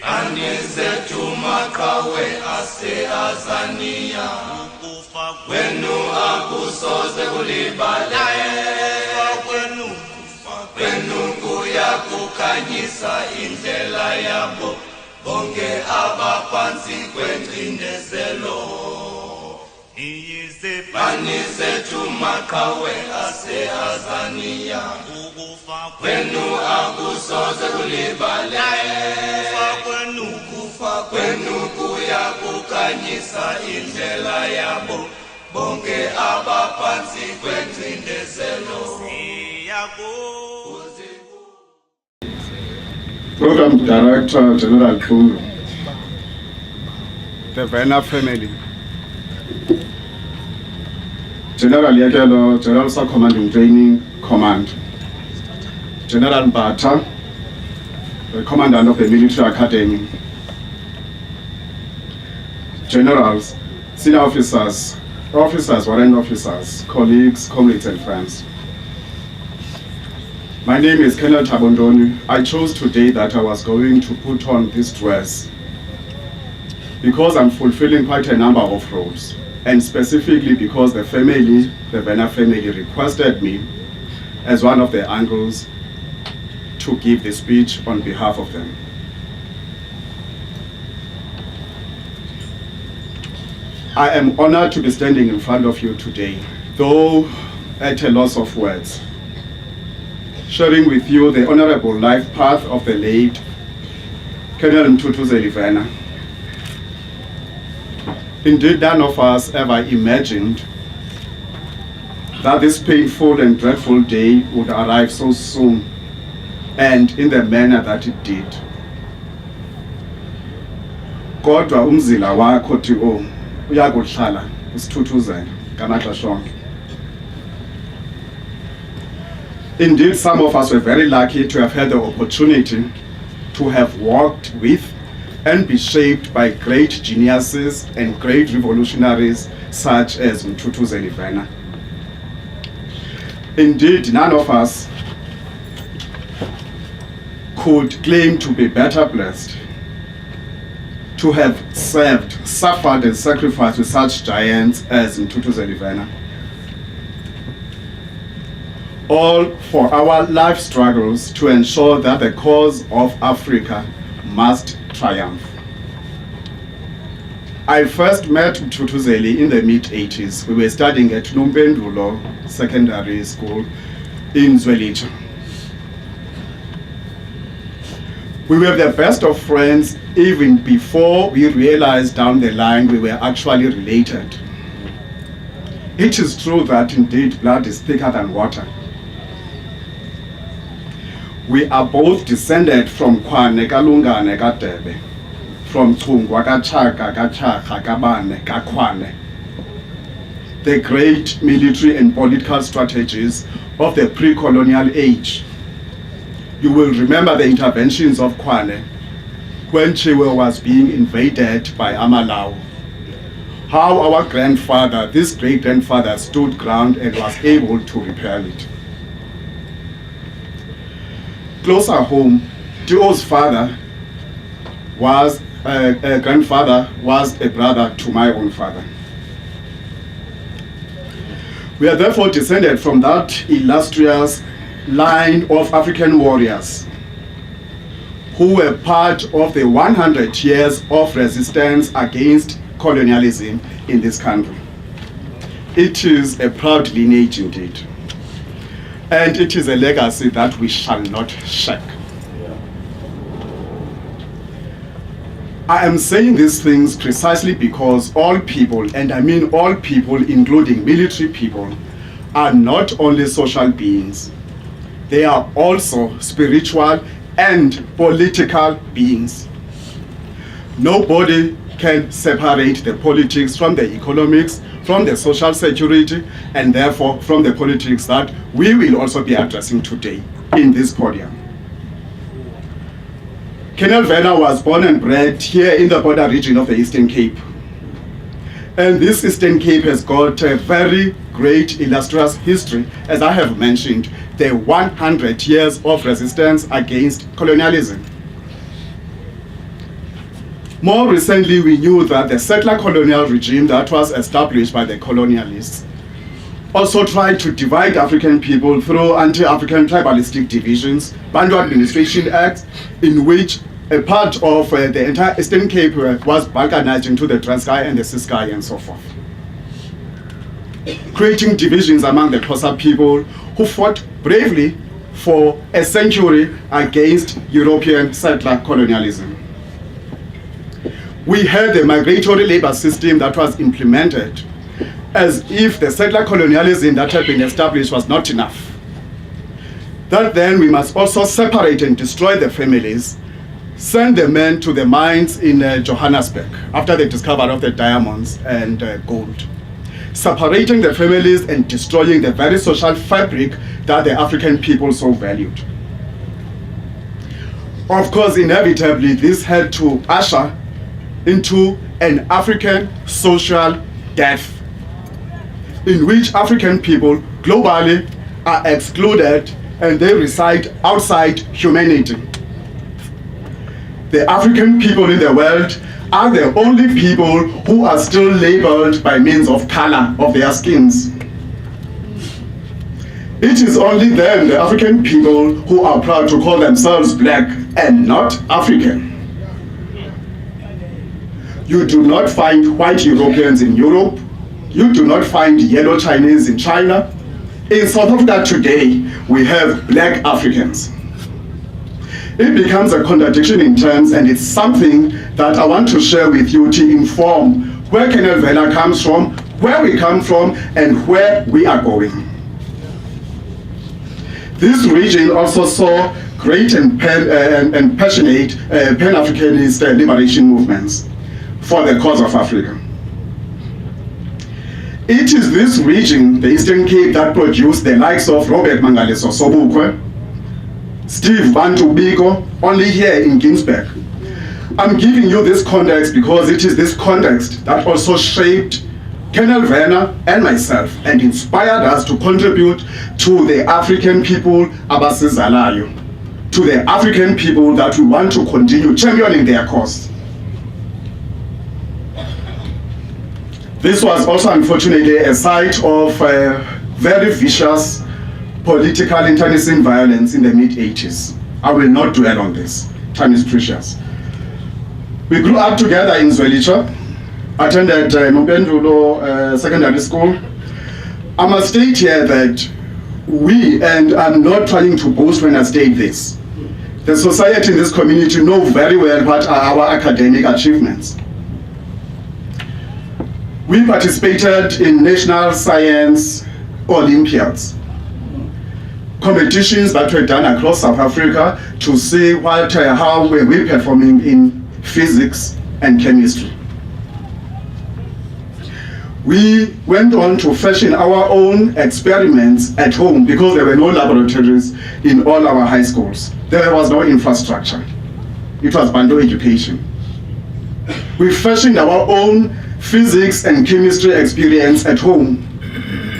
Anizethu maqhawe ase-Azania ukufa kwenu akusoze kulibale kwenu kuyakukhanyisa indlela yabo bonke abaphansi kwengcindezelo. Anizethu maqhawe ase-Azania ukufa kwenu akusoze kulibale kwenu kuyakukhanyisa indlela yabo bonke abaphansi kwengcindezelo. Program Director General Thabo, the Vena family. General Yakelo, General Sub-Commanding Training Command. General Bata, the Commandant of the Military Academy. Generals, senior officers, warrant officers, colleagues, comrades and friends. My name is Cde Ntoni. I chose today that I was going to put on this dress because I'm fulfilling quite a number of roles, and specifically because the Vena family requested me as one of the uncles to give the speech on behalf of them. I am honored to be standing in front of you today, though at a loss of words, sharing with you the honorable life path of the late Cde Mthuthuzeli Vena. Indeed, none of us ever imagined that this painful and dreadful day would arrive so soon and in the manner that it did. Kodwa umzila wakho thi uyakuhlala usithuthuzela ngamaxesha onke. Indeed, some of us were very lucky to have had the opportunity to have walked with and be shaped by great geniuses and great revolutionaries such as Mthuthuzeli Vena. Indeed, none of us could claim to be better blessed to have served, suffered and sacrificed with such giants as Mthuthuzeli Vena. All for our life struggles to ensure that the cause of Africa must triumph. I first met Mthuthuzeli in the mid-80s. We were studying at Nompendulo Secondary School in Zwelitsha. We were the best of friends even before we realized down the line we were actually related. It is true that indeed blood is thicker than water. We are both descended from Khwane Kalungane Kadebe, from Chungwa Kachaka Kachaga Kabane Kakhwane, the great military and political strategies of the pre-colonial age. You will remember the interventions of Khwane when Chiwe was being invaded by Amalawu. How our grandfather, this great-grandfather, stood ground and was able to repel it. Closer home, Tio's father was grandfather was a brother to my own father. We are therefore descended from that illustrious line of African warriors who were part of the 100 years of resistance against colonialism in this country. It is a proud lineage indeed. And it is a legacy that we shall not shirk. I am saying these things precisely because all people, and I mean all people including military people, are not only social beings, they are also spiritual and political beings. Nobody can separate the politics from the economics, from the social security, and therefore from the politics that we will also be addressing today in this podium. Cde Vena was born and bred here in the border region of the Eastern Cape. And this Eastern Cape has got a very great illustrious history, as I have mentioned, the 100 years of resistance against colonialism. More recently, we knew that the settler colonial regime that was established by the colonialists also tried to divide African people through anti-African tribalistic divisions, Bantu Administration Act, in which a part of the entire Eastern Cape was balkanized into the Transkei and the Ciskei and so forth, creating divisions among the Xhosa people who fought bravely for a century against European settler colonialism. We had a migratory labor system that was implemented as if the settler colonialism that had been established was not enough. That then we must also separate and destroy the families, send the men to the mines in Johannesburg after the discovery of the diamonds and gold, separating the families and destroying the very social fabric that the African people so valued. Of course, inevitably, this had to usher into an African social death, in which African people globally are excluded and they reside outside humanity. The African people in the world are the only people who are still labeled by means of color of their skins. It is only them, the African people, who are proud to call themselves black and not African. You do not find white Europeans in Europe. You do not find yellow Chinese in China. In South Africa today, we have black Africans. It becomes a contradiction in terms, and it's something that I want to share with you to inform where Colonel Vena comes from, where we come from, and where we are going. This region also saw great and passionate Pan-Africanist liberation movements for the cause of Africa. It is this region, the Eastern Cape, that produced the likes of Robert Mangaliso Sobukwe, Steve Bantu Biko, only here in Ginsberg. I'm giving you this context because it is this context that also shaped Colonel Vena and myself and inspired us to contribute to the African people abasizalayo, to the African people that we want to continue championing their cause. This was also unfortunately a site of very vicious political internecine violence in the mid-80s. I will not dwell on this, time is precious. We grew up together in Zwelitsha, attended Mpendulo Secondary School. I must state here that we, and I'm not trying to boast when I state this, the society in this community know very well what are our academic achievements. We participated in national science Olympiads, competitions that were done across South Africa to see how were we performing in physics and chemistry. We went on to fashion our own experiments at home because there were no laboratories in all our high schools. There was no infrastructure. It was Bantu education. We fashioned our own physics and chemistry experience at home.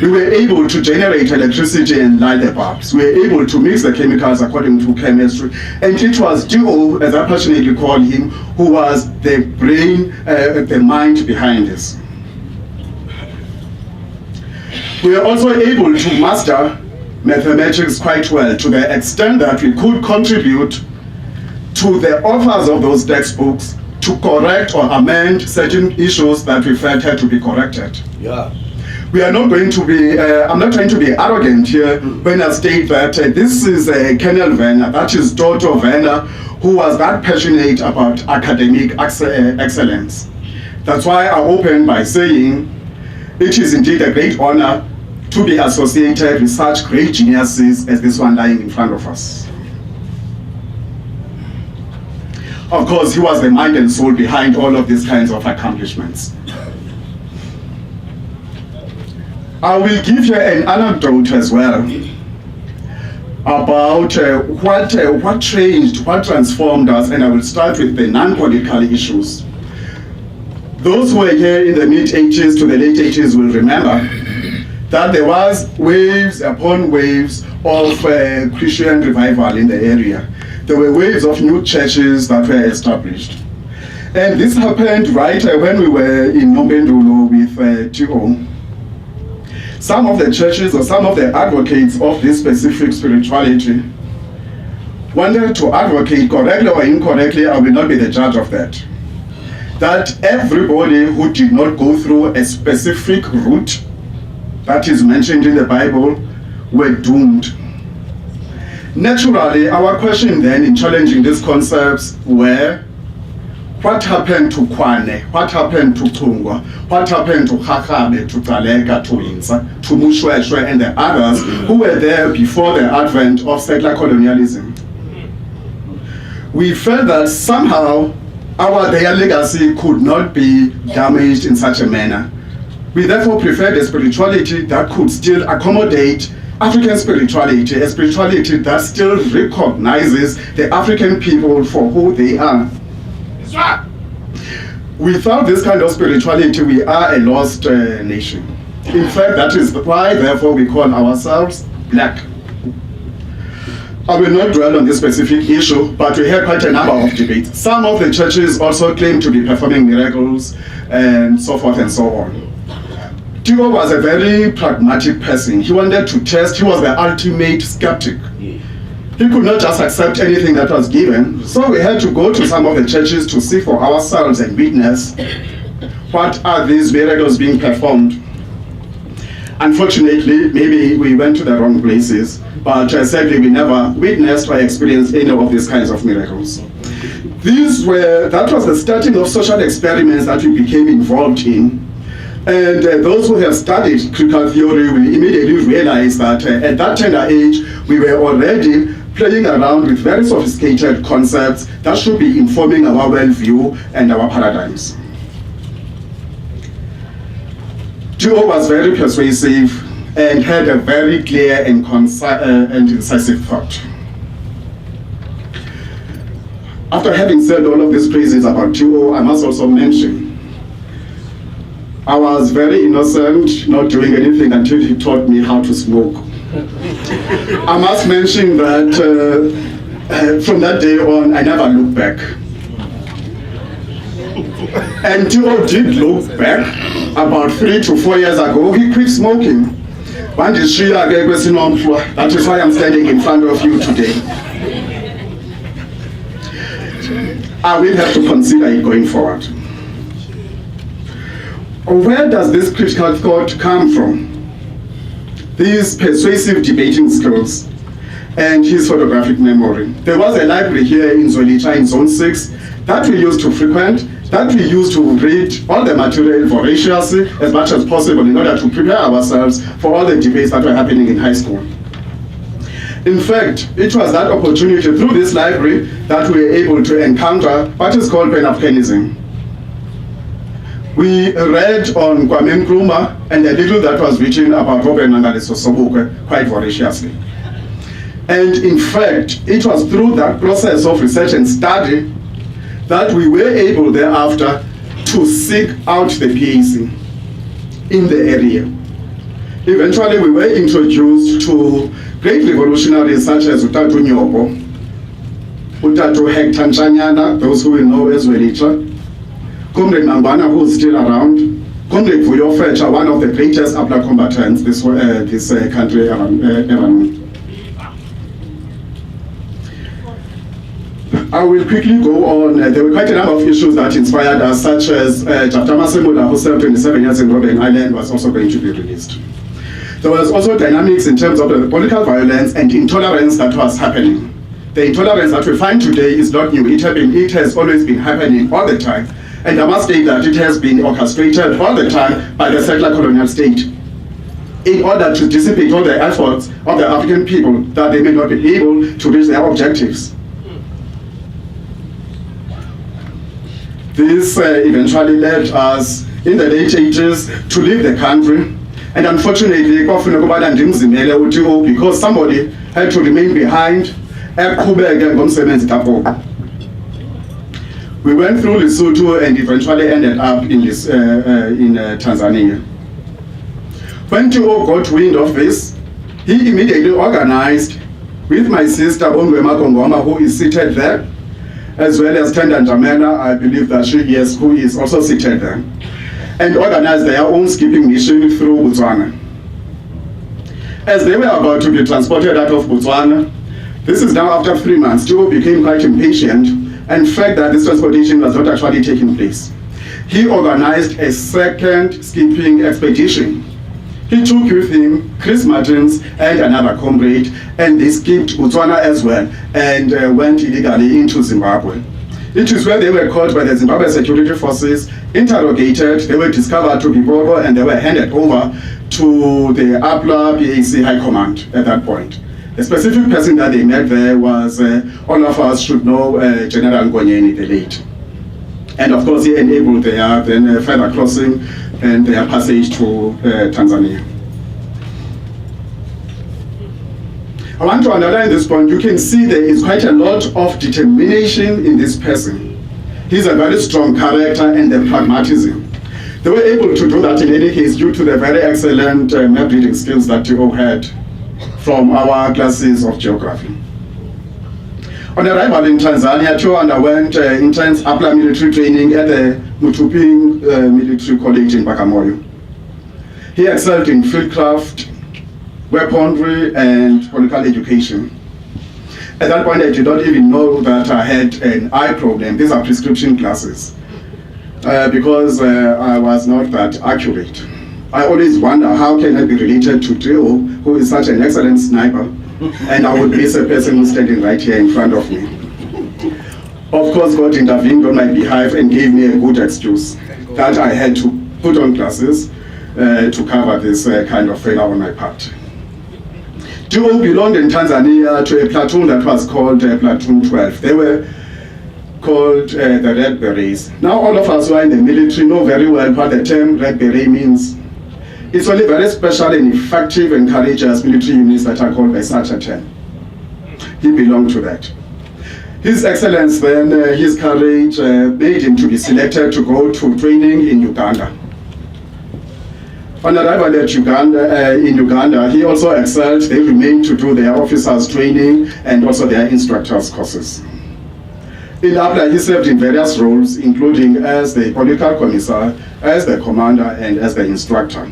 We were able to generate electricity and light the bulbs. We were able to mix the chemicals according to chemistry. And it was Duo, as I passionately call him, who was the brain, the mind behind this. We were also able to master mathematics quite well, to the extent that we could contribute to the authors of those textbooks to correct or amend certain issues that we felt had to be corrected. Yeah. We are not going to be, I'm not trying to be arrogant here when I state that this is Colonel Vena, that is Dr. Vena, who was that passionate about academic excellence. That's why I open by saying it is indeed a great honor to be associated with such great geniuses as this one lying in front of us. Of course, he was the mind and soul behind all of these kinds of accomplishments. I will give you an anecdote as well about what changed, what transformed us, and I will start with the non-political issues. Those who were here in the mid-80s to the late 80s will remember that there was waves upon waves of Christian revival in the area. There were waves of new churches that were established. And this happened right when we were in Nombendulo with T.O. Some of the churches or some of the advocates of this specific spirituality wanted to advocate, correctly or incorrectly, I will not be the judge of that, that everybody who did not go through a specific route that is mentioned in the Bible were doomed. Naturally, our question then in challenging these concepts were, what happened to Kwane? What happened to Tungwa? What happened to Hakabe, to Talega, to Insa, to Mushweshwe, and the others who were there before the advent of settler colonialism? We felt that somehow their legacy could not be damaged in such a manner. We therefore preferred a spirituality that could still accommodate African spirituality, a spirituality that still recognizes the African people for who they are. Without this kind of spirituality, we are a lost nation. In fact, that is why, therefore, we call ourselves black. I will not dwell on this specific issue, but we had quite a number of debates. Some of the churches also claim to be performing miracles and so forth and so on. Thabo was a very pragmatic person. He wanted to test. He was the ultimate skeptic. He could not just accept anything that was given. So we had to go to some of the churches to see for ourselves and witness what are these miracles being performed. Unfortunately, maybe we went to the wrong places, but sadly we never witnessed or experienced any of these kinds of miracles. That was the starting of social experiments that we became involved in. And those who have studied critical theory will immediately realize that at that tender age, we were already playing around with very sophisticated concepts that should be informing our worldview and our paradigms. Thabo was very persuasive and had a very clear and incisive thought. After having said all of these praises about Thabo, I must also mention I was very innocent, not doing anything until he taught me how to smoke. I must mention that from that day on, I never looked back. And Thabo did look back. About 3 to 4 years ago, he quit smoking. That is why I'm standing in front of you today. I will have to consider it going forward. Where does this critical thought come from? These persuasive debating skills and his photographic memory. There was a library here in Zwelitsha in Zone 6 that we used to frequent, that we used to read all the material voraciously as much as possible in order to prepare ourselves for all the debates that were happening in high school. In fact, it was that opportunity through this library that we were able to encounter what is called Pan-Africanism. We read on Kwame Nkrumah and the little that was written about Robert Nangaliso Sobukwe quite voraciously. And in fact, it was through that process of research and study that we were able thereafter to seek out the PAC in the area. Eventually, we were introduced to great revolutionaries such as Utatu Nyobo, Utatu Hector Nchanyana, those who will know as Zwelitsha, Comrade Mangwana, who is still around, Comrade Vuyo Fetcher, one of the greatest APLA combatants this country ever knew. I will quickly go on. There were quite a number of issues that inspired us, such as Jaftama Semula, who served 27 years in Robben Island, was also going to be released. There was also dynamics in terms of the political violence and intolerance that was happening. The intolerance that we find today is not new. It has always been happening all the time. And I must state that it has been orchestrated all the time by the settler colonial state in order to dissipate all the efforts of the African people that they may not be able to reach their objectives. This eventually led us in the late 80s to leave the country. And unfortunately, because somebody had to remain behind, we went through Lesotho and eventually ended up in Tanzania. When Thabo got wind of this, he immediately organized with my sister Bongwe Makongoma, who is seated there, as well as Tenda Njamena, I believe that she is, who is also seated there, and organized their own skipping mission through Botswana. As they were about to be transported out of Botswana, this is now after 3 months, Thabo became quite impatient and felt that this transportation was not actually taking place. He organized a second skipping expedition. He took with him Chris Martins and another comrade, and they skipped Botswana as well and went illegally into Zimbabwe. It is where they were caught by the Zimbabwe security forces, interrogated, they were discovered to be Bobo, and they were handed over to the APLA PAC High Command at that point. The specific person that they met there was, all of us should know, General Ngonyeni the late. And of course he enabled their then further crossing and their passage to Tanzania. I want to underline this point. You can see there is quite a lot of determination in this person. He's a very strong character, and the pragmatism. They were able to do that in any case due to the very excellent map reading skills that Thabo had from our classes of geography. On arrival in Tanzania, Thabo underwent intense APLA military training at the Mthuthuzeli Military College in Bagamoyo. He excelled in fieldcraft, weaponry, and political education. At that point, I did not even know that I had an eye problem. These are prescription glasses, because I was not that accurate. I always wonder, how can I be related to Thabo, who is such an excellent sniper, and I would miss a person who's standing right here in front of me. Of course, God intervened on my behalf and gave me a good excuse that I had to put on glasses to cover this kind of failure on my part. Thabo belonged in Tanzania to a platoon that was called Platoon 12. They were called the Red Berets. Now all of us who are in the military know very well what the term Red Beret means. It's only very special and effective and courageous military units that are called by such a term. He belonged to that. His excellence then, his courage made him to be selected to go to training in Uganda. On arrival at in Uganda, he also excelled. They remained to do their officers' training and also their instructors' courses. In APLA, he served in various roles, including as the political commissar, as the commander, and as the instructor.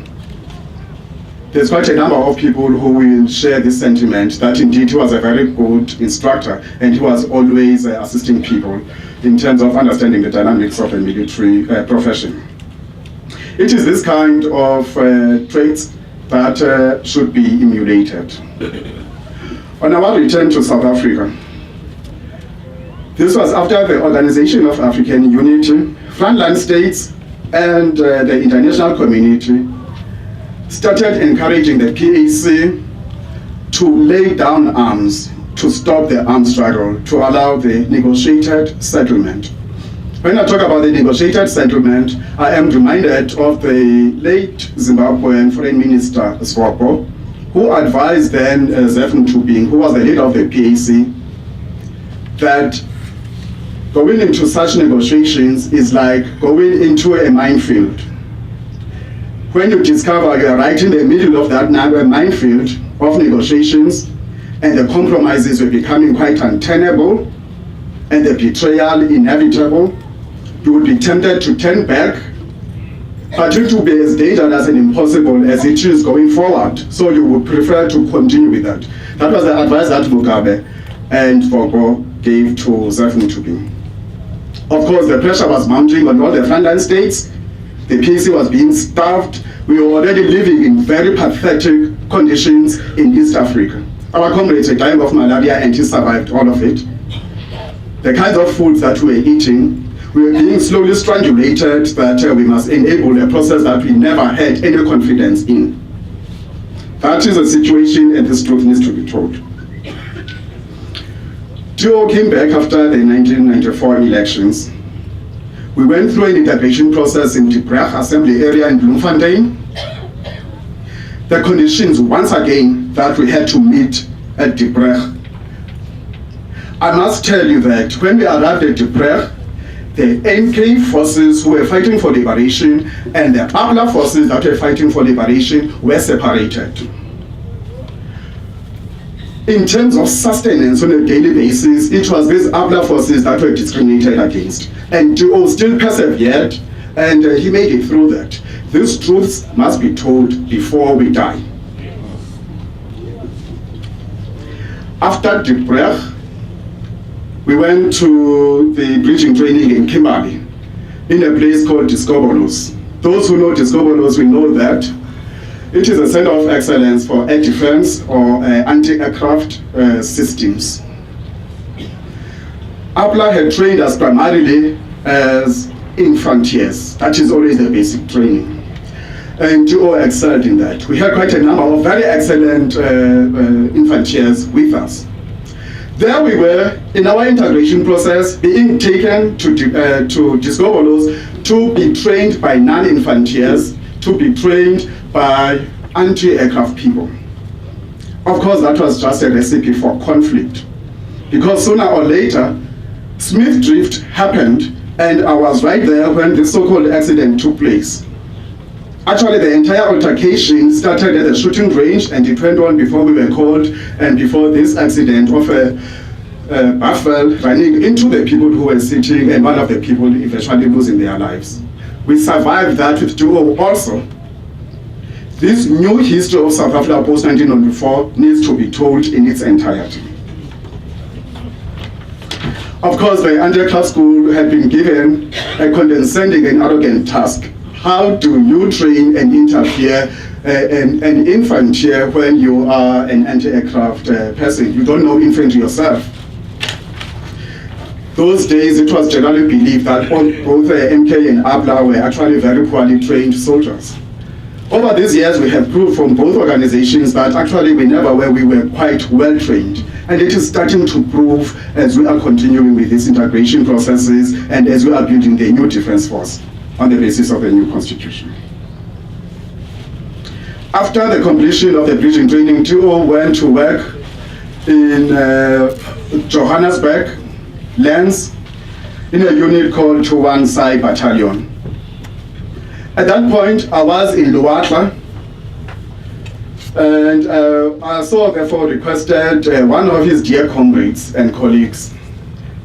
There's quite a number of people who will share this sentiment that indeed he was a very good instructor, and he was always assisting people in terms of understanding the dynamics of the military profession. It is this kind of traits that should be emulated. On our return to South Africa, this was after the Organization of African Unity, frontline states, and the international community started encouraging the PAC to lay down arms, to stop the arms struggle, to allow the negotiated settlement. When I talk about the negotiated settlement, I am reminded of the late Zimbabwean Foreign Minister Swabo, who advised then Zef Ntubing, who was the leader of the PAC, that going into such negotiations is like going into a minefield. When you discover you are right in the middle of that minefield of negotiations, and the compromises were becoming quite untenable, and the betrayal inevitable, you would be tempted to turn back, but it will be as dangerous and impossible as it is going forward. So you would prefer to continue with that. That was the advice that Mugabe and Thabo gave to Zef Ntubing. Of course, the pressure was mounting on all the frontline states. The PAC was being starved. We were already living in very pathetic conditions in East Africa. Our comrades were dying of malaria, and he survived all of it. The kinds of foods that we were eating, we were being slowly strangulated that we must enable a process that we never had any confidence in. That is a situation, and this truth needs to be told. Thabo came back after the 1994 elections. We went through an integration process in the Brach assembly area in Bloemfontein. The conditions, once again, that we had to meet at the Brach. I must tell you that when we arrived at the Brach, the NK forces who were fighting for liberation and the APLA forces that were fighting for liberation were separated. in terms of sustenance on a daily basis, it was these APLA forces that were discriminated against. And Thabo still persevered, and he made it through that. These truths must be told before we die. After the break, we went to the bridging training in Kimberley, in a place called Discobolos. Those who know Discobolos will know that it is a center of excellence for air defense or anti-aircraft systems. APLA had trained us primarily as infantiers. That is always the basic training. And Thabo excelled in that. We had quite a number of very excellent infantiers with us. There we were in our integration process, being taken to Discobolos to be trained by non-infantiers, to be trained by anti-aircraft people. Of course, that was just a recipe for conflict, because sooner or later, Smith Drift happened, and I was right there when the so-called accident took place. Actually, the entire altercation started at the shooting range, and it went on before we were called, and before this accident of a buffalo running into the people who were sitting, and one of the people eventually losing their lives. We survived that with Thabo also. This new history of South Africa post-1994 needs to be told in its entirety. Of course, the anti-aircraft school had been given a condescending and arrogant task. How do you train and interfere an infantry when you are an anti-aircraft person? You don't know infantry yourself. Those days, it was generally believed that both MK and APLA were actually very poorly trained soldiers. Over these years, we have proved from both organizations that actually we never were, we were quite well trained. And it is starting to prove as we are continuing with these integration processes and as we are building the new defense force on the basis of the new constitution. After the completion of the bridging training, Thabo went to work in Johannesburg, Lens, in a unit called 21 Sai Battalion. At that point, I was in Luatla, and I so therefore requested one of his dear comrades and colleagues,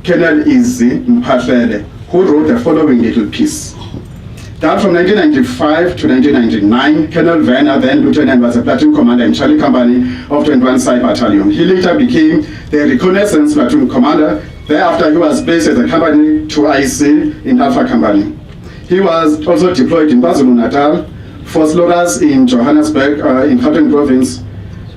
Colonel Cde Mthuthuzeli, who wrote the following little piece. That from 1995 to 1999, Colonel Vena, then Lieutenant, was a platoon commander in Charlie Company of 21 Sai Battalion. He later became the reconnaissance platoon commander. Thereafter, he was placed as a company 2IC in Alpha Company. He was also deployed in KwaZulu-Natal, for slaughterers in Johannesburg, in Gauteng province,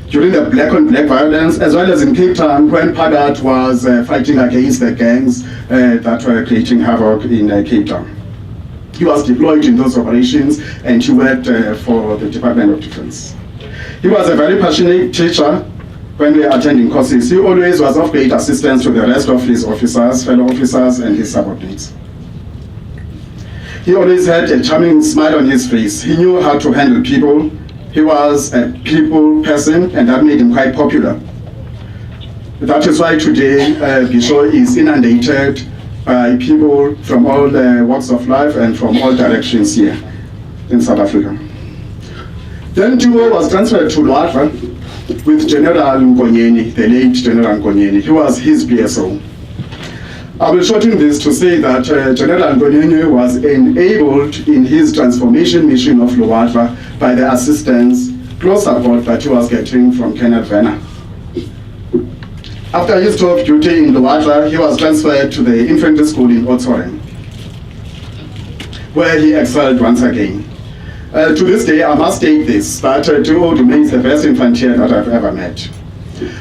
during the black-on-black violence, as well as in Cape Town when Padat was fighting against the gangs that were creating havoc in Cape Town. He was deployed in those operations, and he worked for the Department of Defense. He was a very passionate teacher when we were attending courses. He always was of great assistance to the rest of his officers, fellow officers, and his subordinates. He always had a charming smile on his face. He knew how to handle people. He was a people person, and that made him quite popular. That is why today Bisho is inundated by people from all walks of life and from all directions here in South Africa. Then Thabo was transferred to Luatla with General Nkonyeni, the late General Nkonyeni. He was his BSO. I will shorten this to say that General Ntoni was enabled in his transformation mission of Luatla by the assistance, close support that he was getting from Colonel Vena. After his tour of duty in Luatla, he was transferred to the infantry school in Oudtshoorn, where he excelled once again. To this day, I must state this, that Thabo remains the best infantry that I've ever met.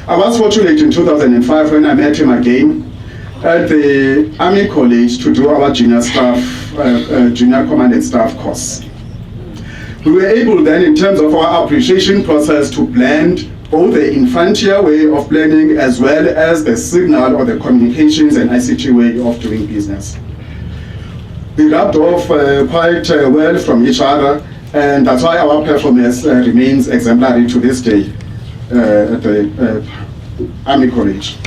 I was fortunate in 2005 when I met him again at the Army College to do our junior command and staff course. We were able then, in terms of our appreciation process, to blend both the infantry way of planning as well as the signal or the communications and ICT way of doing business. We rubbed off quite well from each other, and that's why our performance remains exemplary to this day at the Army College.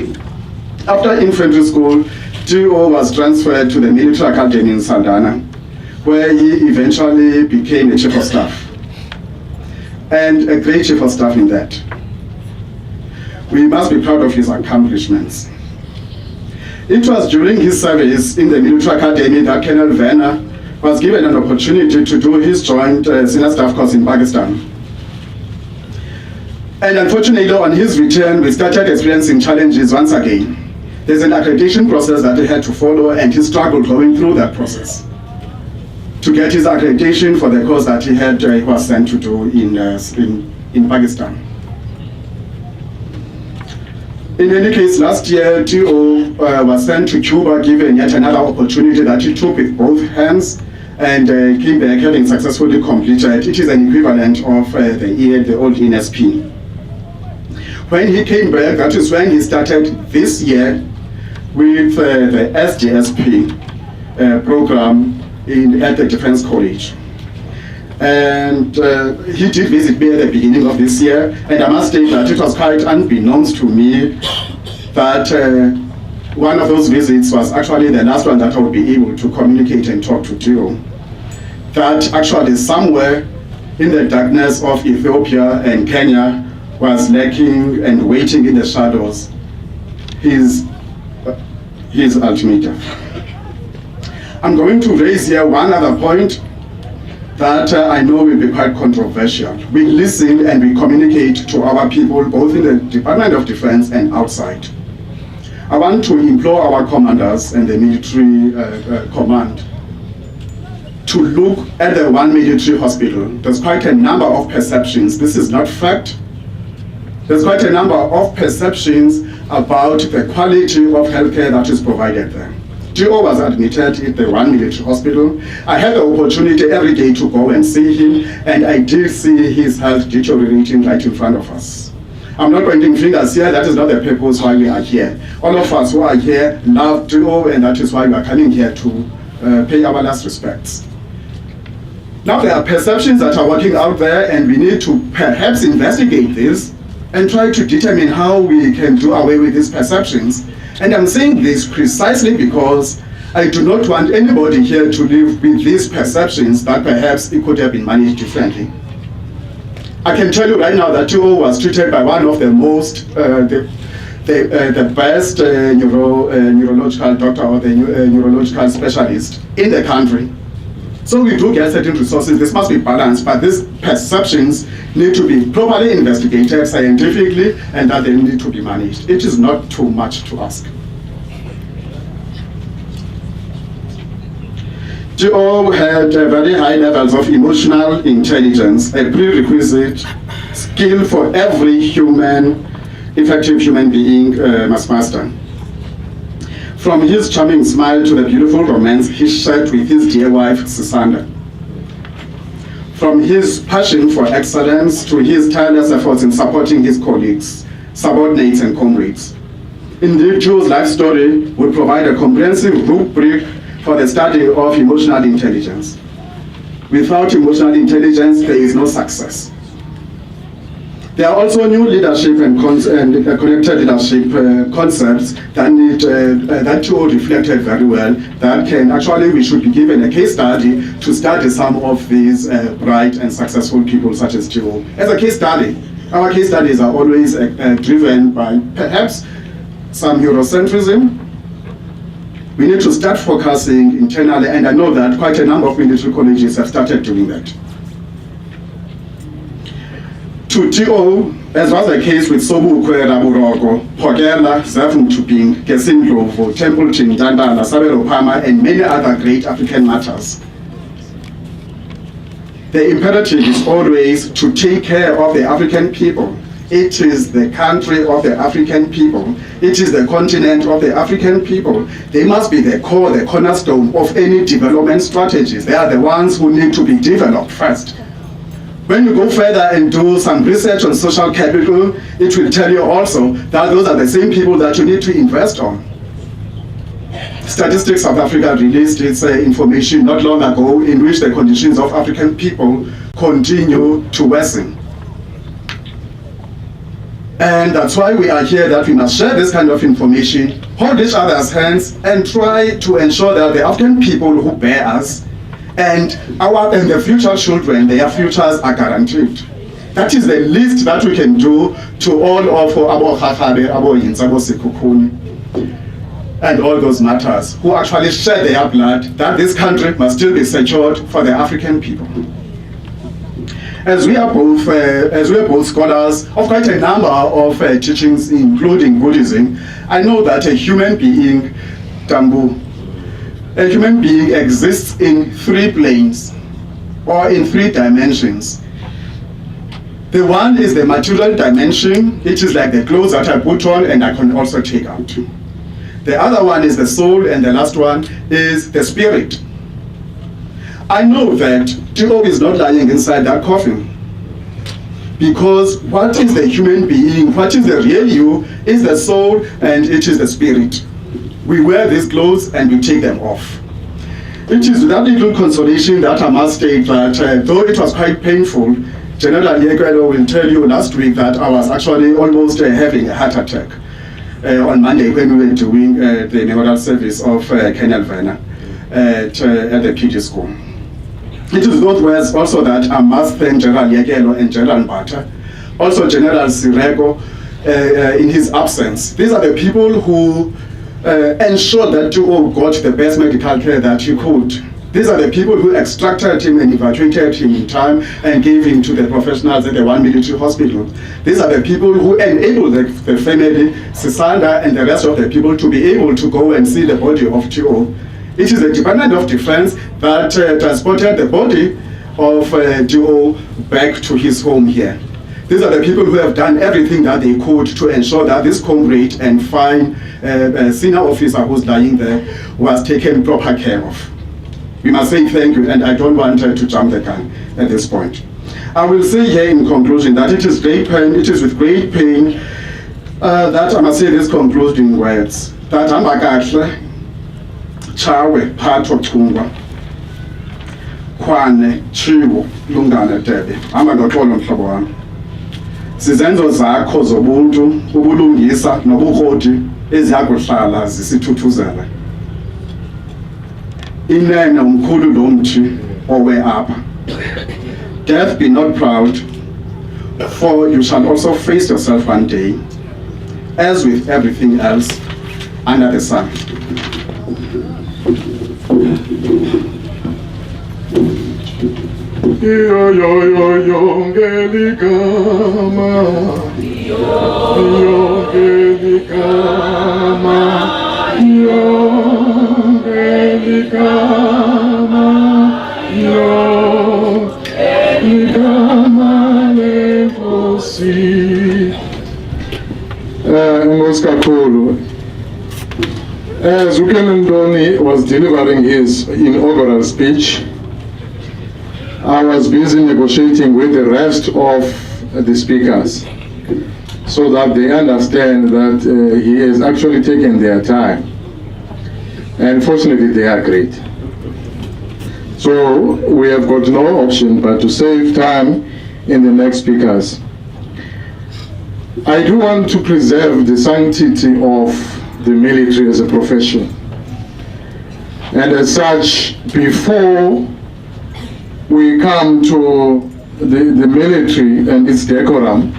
After infantry school, Thabo was transferred to the military academy in Saldanha, where he eventually became a chief of staff, and a great chief of staff in that. We must be proud of his accomplishments. It was during his service in the military academy that Colonel Vena was given an opportunity to do his joint senior staff course in Pakistan. And unfortunately, on his return, we started experiencing challenges once again. There's an accreditation process that he had to follow, and he struggled going through that process to get his accreditation for the course that he was sent to do in Pakistan. In any case, last year, T.O. was sent to Cuba, given yet another opportunity that he took with both hands, and came back having successfully completed. It is an equivalent of the old NSP. When he came back, that is when he started this year with the SDSP program at the Defense College. And he did visit me at the beginning of this year, and I must state that it was quite unbeknownst to me that one of those visits was actually the last one that I would be able to communicate and talk to Theo. That actually somewhere in the darkness of Ethiopia and Kenya was lacking and waiting in the shadows his ultimatum. I'm going to raise here one other point that I know will be quite controversial. We listen and we communicate to our people, both in the Department of Defense and outside. I want to implore our commanders and the military command to look at the one military hospital. There's quite a number of perceptions. This is not fact. There's quite a number of perceptions about the quality of healthcare that is provided there. T.O. was admitted at the one military hospital. I had the opportunity every day to go and see him, and I did see his health deteriorating right in front of us. I'm not pointing fingers here. That is not the purpose why we are here. All of us who are here love T.O., and that is why we are coming here to pay our last respects. Now there are perceptions that are working out there, and we need to perhaps investigate this and try to determine how we can do away with these perceptions. And I'm saying this precisely because I do not want anybody here to live with these perceptions that perhaps it could have been managed differently. I can tell you right now that T.O. was treated by one of the most, the best neurological doctor or the neurological specialist in the country. So we do get certain resources. This must be balanced, but these perceptions need to be properly investigated scientifically, and that they need to be managed. It is not too much to ask. T.O. had very high levels of emotional intelligence, a prerequisite skill for every effective human being must master. From his charming smile to the beautiful romance he shared with his dear wife, Sisanda. From his passion for excellence to his tireless efforts in supporting his colleagues, subordinates, and comrades. Indeed, T.O.'s life story would provide a comprehensive rubric for the study of emotional intelligence. Without emotional intelligence, there is no success. There are also new leadership and connected leadership concepts that need that T.O. reflected very well. That can actually, we should be given a case study to study some of these bright and successful people such as T.O. As a case study, our case studies are always driven by perhaps some Eurocentrism. We need to start focusing internally, and I know that quite a number of military colleges have started doing that. To T.O., as was the case with Sobukwe Raburogo, Pogela, Zafumtuping, Gesindlovu, Templeton, Dandala, Sabelo Pama, and many other great African matters. The imperative is always to take care of the African people. It is the country of the African people. It is the continent of the African people. They must be the core, the cornerstone of any development strategies. They are the ones who need to be developed first. When you go further and do some research on social capital, it will tell you also that those are the same people that you need to invest on. Statistics South Africa released its information not long ago, in which the conditions of African people continue to worsen. And that's why we are here, that we must share this kind of information, hold each other's hands, and try to ensure that the African people who bear us and the future children, their futures are guaranteed. That is the least that we can do to all of Abo Khakhabe, Abo Yinza, Abo Sekhukhune, and all those martyrs who actually shed their blood, that this country must still be secured for the African people. As we are both scholars of quite a number of teachings, including Buddhism, I know that a human being, Tambu, a human being exists in 3 planes or in 3 dimensions. The one is the material dimension. It is like the clothes that I put on and I can also take out. The other one is the soul, and the last one is the spirit. I know that Thabo is not lying inside that coffin, because what is the human being, what is the real you, is the soul and it is the spirit. We wear these clothes and we take them off. It is with that little consolation that I must state that though it was quite painful, General Yekwelo will tell you last week that I was actually almost having a heart attack on Monday when we were doing the memorial service of Colonel Vena at the PD school. It is noteworthy also that I must thank General Yekwelo and General Mbata, also General Sireko in his absence. These are the people who ensured that Thabo got the best medical care that he could. These are the people who extracted him and evacuated him in time and gave him to the professionals at the one military hospital. These are the people who enabled the family, Sisanda and the rest of the people to be able to go and see the body of Thabo. It is the Department of Defense that transported the body of Thabo back to his home here. These are the people who have done everything that they could to ensure that this comrade and fine senior officer who's lying there was taken proper care of. We must say thank you, and I don't want to jump the gun at this point. I will say here in conclusion that it is with great pain that I must say this concluding words, that Ambakahle, Chawe, Pato Chungwa, Kwane, Chiwo, Lungane Tebe, Amadotolo Mhlobo wami. Sizenzo zakho zobuntu, ubulungisa nobuholi eziyakuhlala zisithuthuzela. Inene umkhulu lo mthi owe apha. Death, be not proud, for you shall also face yourself one day, as with everything else under the sun. Yo yo yo yo ngelikama, yo ngelikama, yo ngelikama, yo ngelikama lenkosi. Inkosi kakhulu. As Ntoni was delivering his inaugural speech, I was busy negotiating with the rest of the speakers so that they understand that he has actually taken their time. And fortunately, they agreed. So we have got no option but to save time in the next speakers. I do want to preserve the sanctity of the military as a profession. And as such, before we come to the military and its decorum,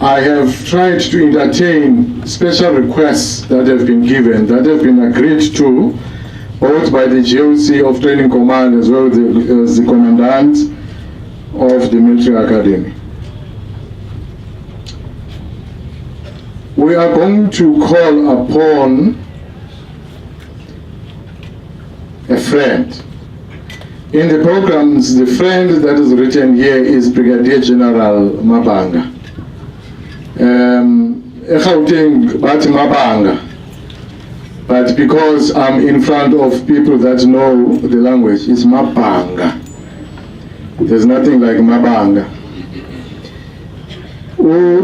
I have tried to entertain special requests that have been given, that have been agreed to, both by the GOC of Training Command as well as the Commandant of the Military Academy. We are going to call upon a friend. In the programs, the friend that is written here is Brigadier General Mabanga. But because I'm in front of people that know the language, it's Mabanga. There's nothing like Mabanga.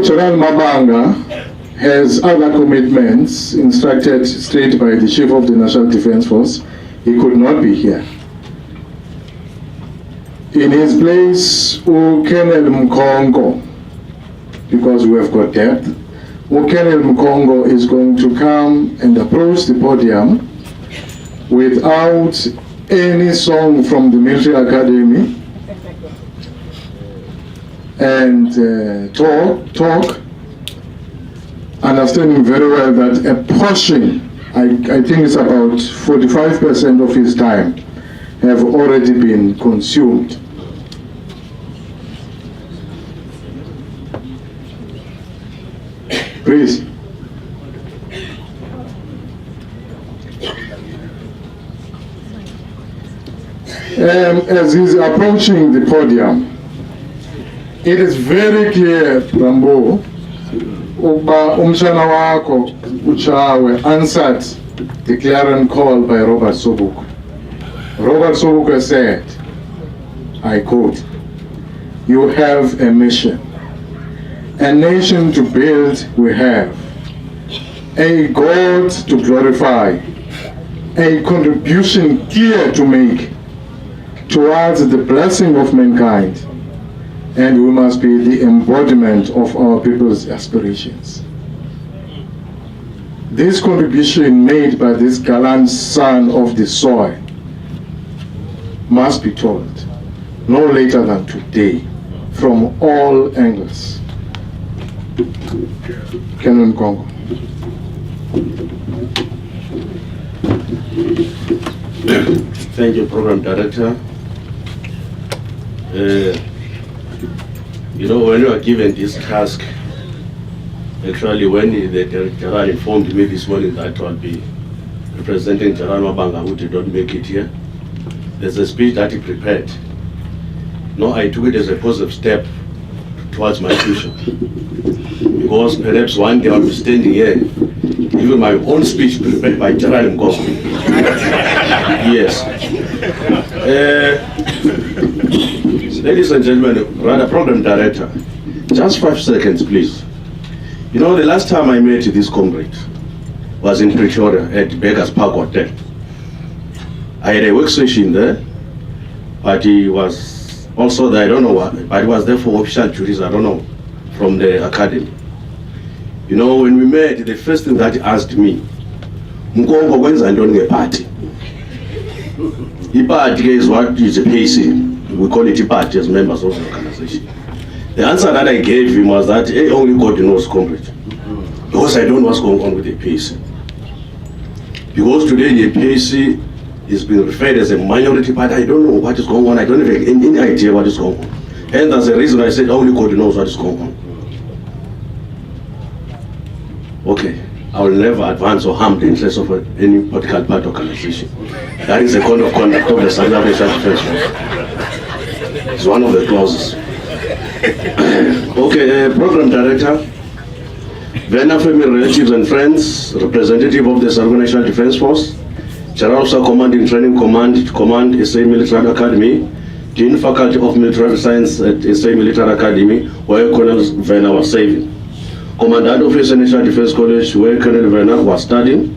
General Mabanga has other commitments instructed straight by the Chief of the National Defense Force. He could not be here. In his place, Colonel Mkongo, because we have got depth, Colonel Mkongo is going to come and approach the podium without any song from the Military Academy. and talk, understanding very well that a portion, I think it's about 45% of his time, have already been consumed. Please. As he's approaching the podium, it is very clear, Rambo, Uba Umshana wako Uchawe answered the clarion call by Robert Sobuk. Robert Sobuk said, I quote, "You have a mission, a nation to build we have, a God to glorify, a contribution clear to make towards the blessing of mankind, and we must be the embodiment of our people's aspirations." This contribution made by this gallant son of the soil must be told no later than today from all angles. Canon Congo. Thank you, Program Director. You know, when you are given this task, actually when the General informed me this morning that I'll be representing General Mabanga, who did not make it here, there's a speech that he prepared. No, I took it as a positive step towards my future. Because perhaps one day I'll be standing here, even my own speech prepared by General Mgogo. Yes. Ladies and gentlemen, rather Program Director, just 5 seconds, please. You know, the last time I met this comrade was in Pretoria at Beggars Park Hotel. I had a work session there, but he was also there, I don't know what, but he was there for official duties, I don't know, from the academy. You know, when we met, the first thing that he asked me, "Mkongo kwenza ntoni ngeparty?" Party is what is a PC. We call it a party as members of the organization. The answer that I gave him was that only God knows, comrade. Because I don't know what's going on with the PAC. Because today the PAC is being referred as a minority party. I don't know what is going on. I don't have any idea what is going on. And that's the reason I said only God knows what is going on. Okay, I will never advance or harm the interests of any political party organization. That is the code of conduct of the South African Defense Force. It's one of the clauses. Okay, Program Director, Vena family, relatives and friends, representative of the South National Defense Force, General Officer Commanding Training Command SA Military Academy, Dean Faculty of Military Science at SA Military Academy, where Colonel Vena was serving. Commandant of the National Defense College, where Colonel Vena was studying.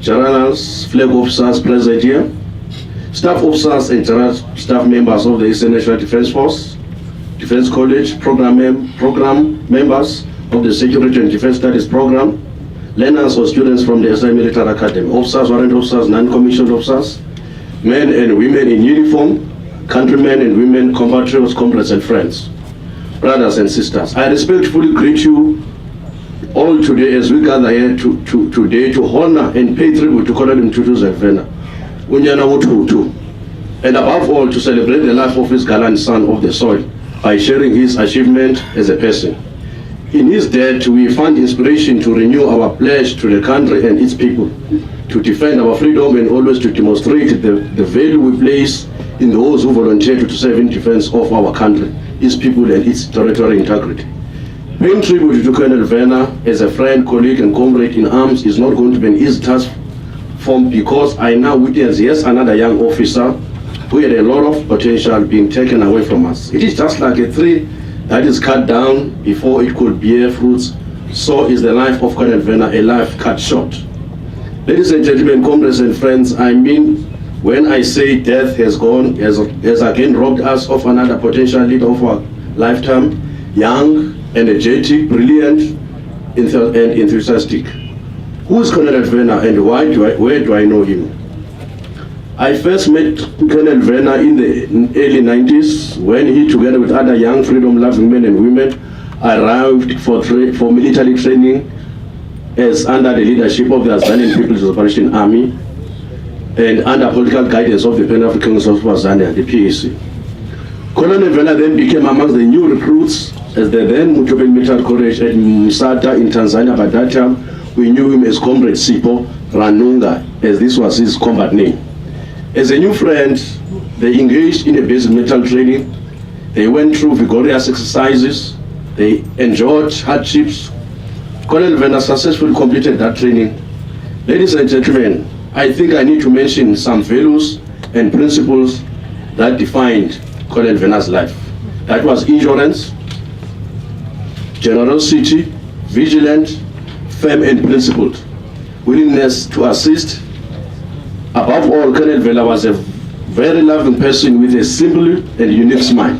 Generals, flag officers present here. Staff officers and general staff members of the Eastern National Defense Force, Defense College, program members of the Security and Defense Studies Program, learners or students from the SA Military Academy, officers, warrant officers, non-commissioned officers, men and women in uniform, countrymen and women, compatriots, comrades and friends, brothers and sisters. I respectfully greet you all today as we gather here today to honor and pay tribute to Cde Mthuthuzeli Vena, Unyana Muthutu, and above all to celebrate the life of his gallant son of the soil by sharing his achievement as a person. In his death, we find inspiration to renew our pledge to the country and its people, to defend our freedom and always to demonstrate the value we place in those who volunteer to serve in defense of our country, its people and its territorial integrity. Paying tribute to Colonel Vena as a friend, colleague and comrade in arms is not going to be an easy task because I now witness yes another young officer who had a lot of potential being taken away from us. It is just like a tree that is cut down before it could bear fruits. So is the life of Colonel Vena, a life cut short. Ladies and gentlemen, comrades and friends, I mean when I say death has again robbed us of another potential leader of our lifetime, young, energetic, brilliant, and enthusiastic. Who is Colonel Vena and where do I know him? I first met Colonel Vena in the early 90s when he, together with other young freedom-loving men and women, arrived for military training as under the leadership of the Azanian People's Liberation Army and under political guidance of the Pan-African Council of Azania, the PAC. Colonel Vena then became among the new recruits as the then Mthuthuzeli Military College at Msata in Tanzania. By that time, we knew him as Comrade Sipo Ranunga, as this was his combat name. As a new friend, they engaged in a basic military training. They went through vigorous exercises. They endured hardships. Colonel Vena successfully completed that training. Ladies and gentlemen, I think I need to mention some values and principles that defined Colonel Vena's life. That was endurance, generosity, vigilant, firm and principled, willingness to assist. Above all, Colonel Vena was a very loving person with a simple and unique smile.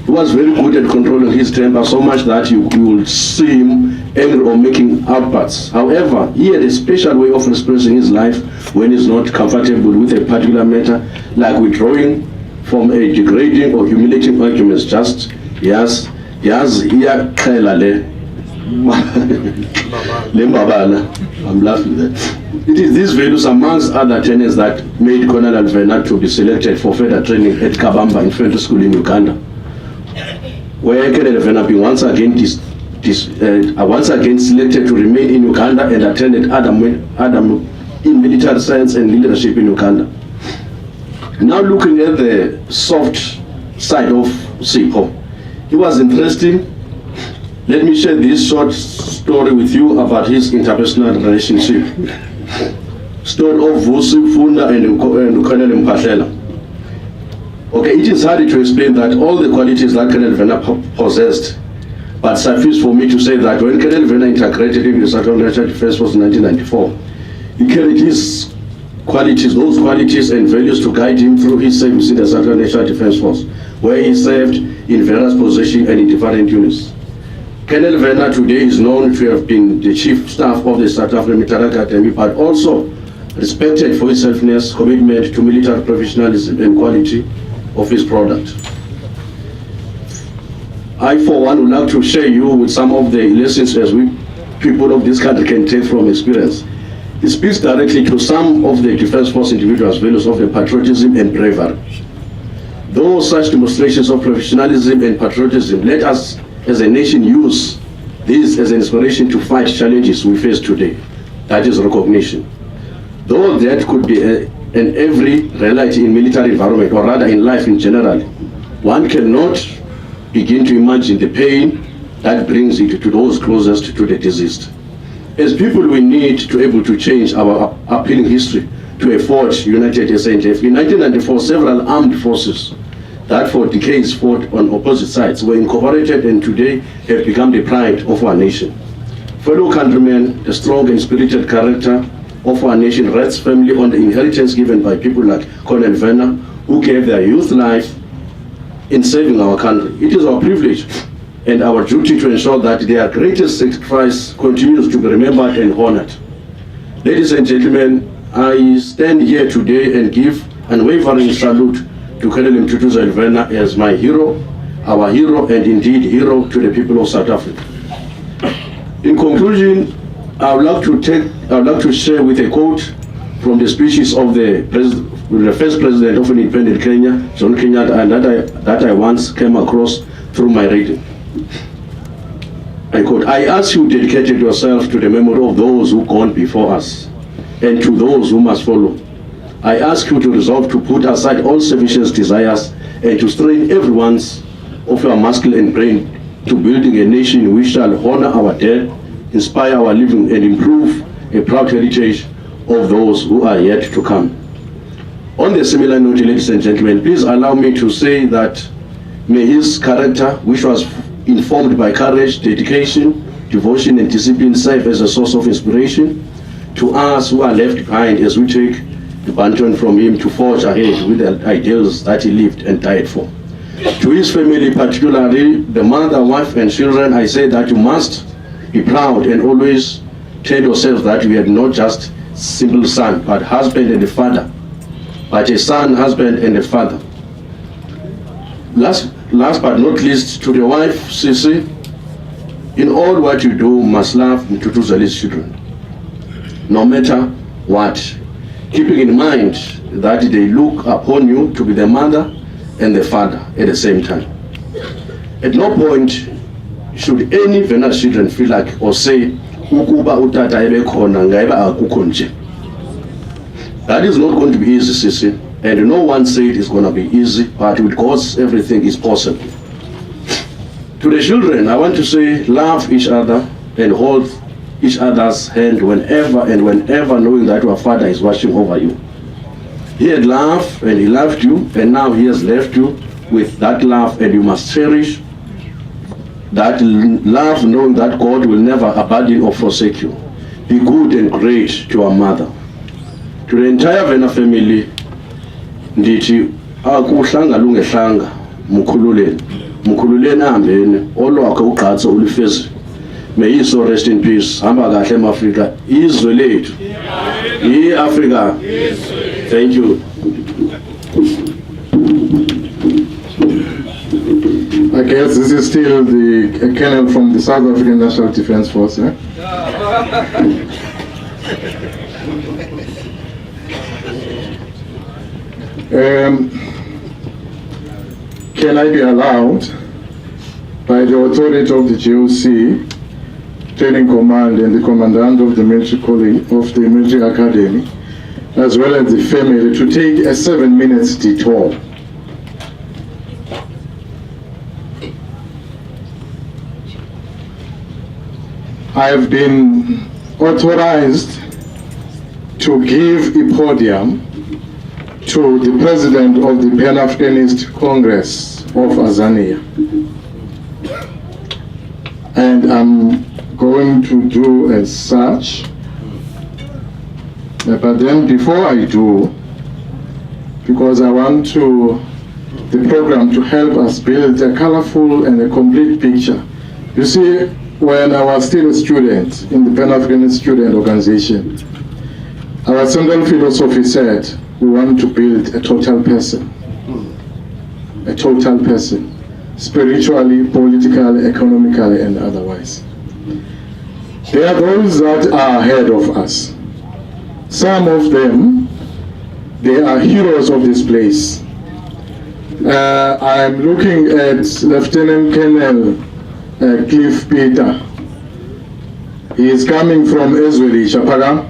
He was very good at controlling his temper, so much that you would see him angry or making outbursts. However, he had a special way of expressing his life when he's not comfortable with a particular matter, like withdrawing from a degrading or humiliating arguments. Just, yes, I'm laughing at that. It is these values, amongst other tenets, that made Colonel Vena to be selected for further training at Kabamba Infantry School in Uganda, where Colonel Vena being once again selected to remain in Uganda and attended Adam in military science and leadership in Uganda. Now looking at the soft side of Sipo, he was interesting. Let me share this short story with you about his interpersonal relationship. Story of Vusi Funda and Colonel Mpahlela. Okay, it is hard to explain that all the qualities that Colonel Vena possessed, but suffice for me to say that when Colonel Vena integrated in the South African Defence Force in 1994, he carried his qualities, those qualities and values to guide him through his service in the South African Defence Force, where he served in various positions and in different units. Colonel Vena today is known to have been the chief staff of the South African Military Academy, but also respected for his selfless commitment to military professionalism and quality of his product. I, for one, would like to share you with some of the lessons as we people of this country can take from experience. It speaks directly to some of the Defence Force individuals' values of the patriotism and bravery. Though such demonstrations of professionalism and patriotism, let us as a nation use this as an inspiration to fight challenges we face today. That is recognition. Though that could be an every reality in military environment, or rather in life in general, one cannot begin to imagine the pain that brings it to those closest to the deceased. As people, we need to be able to change our appealing history to a forged united SNF. In 1994, several armed forces that for decades fought on opposite sides were incorporated and today have become the pride of our nation. Fellow countrymen, the strong and spirited character of our nation rests firmly on the inheritance given by people like Colonel Vena, who gave their youth life in saving our country. It is our privilege and our duty to ensure that their greatest sacrifice continues to be remembered and honored. Ladies and gentlemen, I stand here today and give unwavering salute to Cde Mthuthuzeli Vena as my hero, our hero, and indeed hero to the people of South Africa. In conclusion, I would like to share with a quote from the speeches of the first president of an independent Kenya, John Kenyatta, and that I once came across through my reading. I quote, "I ask you dedicated yourself to the memory of those who gone before us and to those who must follow. I ask you to resolve to put aside all selfish desires and to strain everyone's of your muscle and brain to building a nation which shall honor our dead, inspire our living, and improve a proud heritage of those who are yet to come." On the similar note, ladies and gentlemen, please allow me to say that may his character, which was informed by courage, dedication, devotion, and discipline, serve as a source of inspiration to us who are left behind as we take the baton from him to forge ahead with the ideals that he lived and died for. To his family, particularly the mother, wife, and children, I say that you must be proud and always tell yourself that you are not just simple son, but husband and a father but a son, husband, and a father. Last but not least, to the wife, Sisi, in all what you do, must love Mthuthuzeli's children, no matter what, keeping in mind that they look upon you to be the mother and the father at the same time. At no point should any Vena children feel like or say, ukuba utata ebekhona ngaiba akukho nje. That is not going to be easy, Sisi, and no one said it's going to be easy, but with God everything is possible. To the children, I want to say, love each other and hold each other's hand whenever knowing that your father is watching over you. He had loved and he loved you, and now he has left you with that love, and you must cherish that love, knowing that God will never abandon or forsake you. Be good and great to your mother. To the entire Vena family, ndithi akuhlanga lungehlanga mukhululeni ahambeni olwakhe ugqatso ulifezi. May he so rest in peace. Hamba kahle eAfrika, izwe lethu. I-Africa. Thank you. I guess this is still the colonel from the South African National Defence Force. Eh? Can I be allowed by the authority of the GOC, Training Command, and the Commandant of the Military College of the Military Academy, as well as the family, to take a 7-minute detour? I have been authorized to give a podium to the President of the Pan-Africanist Congress of Azania. And I'm going to do as such. But then before I do, because I want the program to help us build a colorful and a complete picture. You see, when I was still a student in the Pan-Africanist Student Organization, our central philosophy said, we want to build a total person. A total person. Spiritually, politically, economically, and otherwise. There are those that are ahead of us. Some of them, they are heroes of this place. I'm looking at Lieutenant Colonel Cliff Peter. He is coming from Ezweli, Chapaga.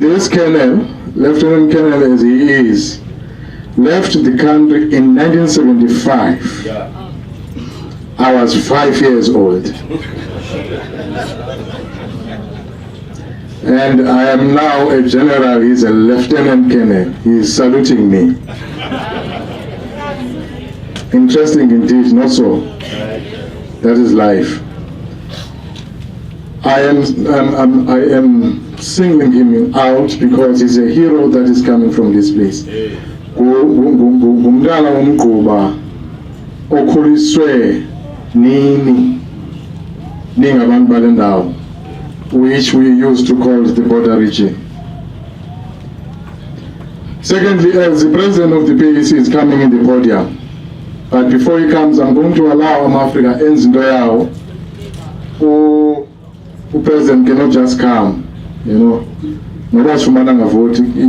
This colonel, Lieutenant Colonel as he is, left the country in 1975. I was 5 years old. And I am now a general, he's a lieutenant colonel. He is saluting me. Interesting indeed, not so. That is life. I am singling him out because he's a hero that is coming from this place. Ngumntana womgquba okhuliswe nini ningabantu bale ndawo, which we used to call the border region. Secondly, as the president of the PAC is coming in the podium, but before he comes, I'm going to allow Africa enzi into yawo. The president cannot just come, you know. He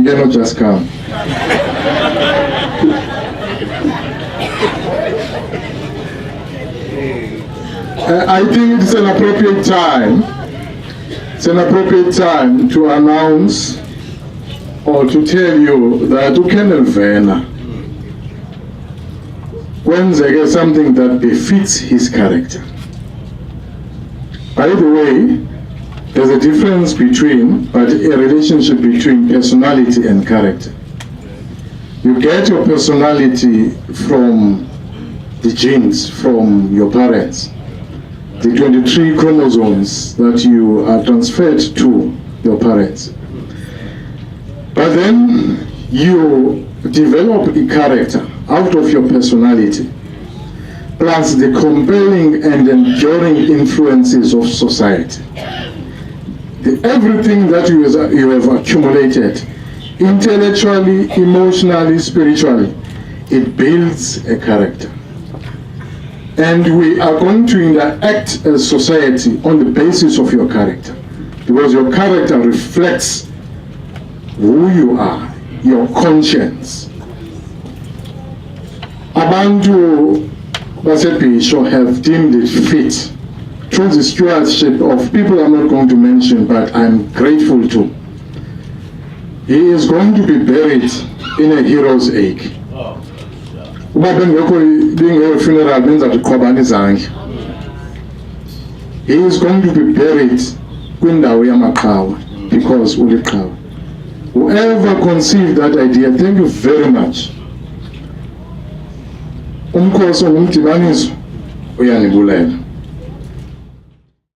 cannot just come. I think it's an appropriate time. It's an appropriate time to announce or to tell you that Colonel Vena, when there is something that befits his character. By the way, there's a difference between, but a relationship between personality and character. You get your personality from the genes, from your parents. The 23 chromosomes that you are transferred to your parents. But then you develop a character out of your personality, plus the compelling and enduring influences of society. everything that you have accumulated, intellectually, emotionally, spiritually, it builds a character. And we are going to interact as society on the basis of your character, because your character reflects who you are, your conscience. Abantu baseBhisho have deemed it fit through the stewardship of people I'm not going to mention, but I'm grateful to. He is going to be buried in a hero's egg. He is going to be buried because uliqhawe. Whoever conceived that idea, thank you very much. Umkhosi ngumdibaniso uyanibulela.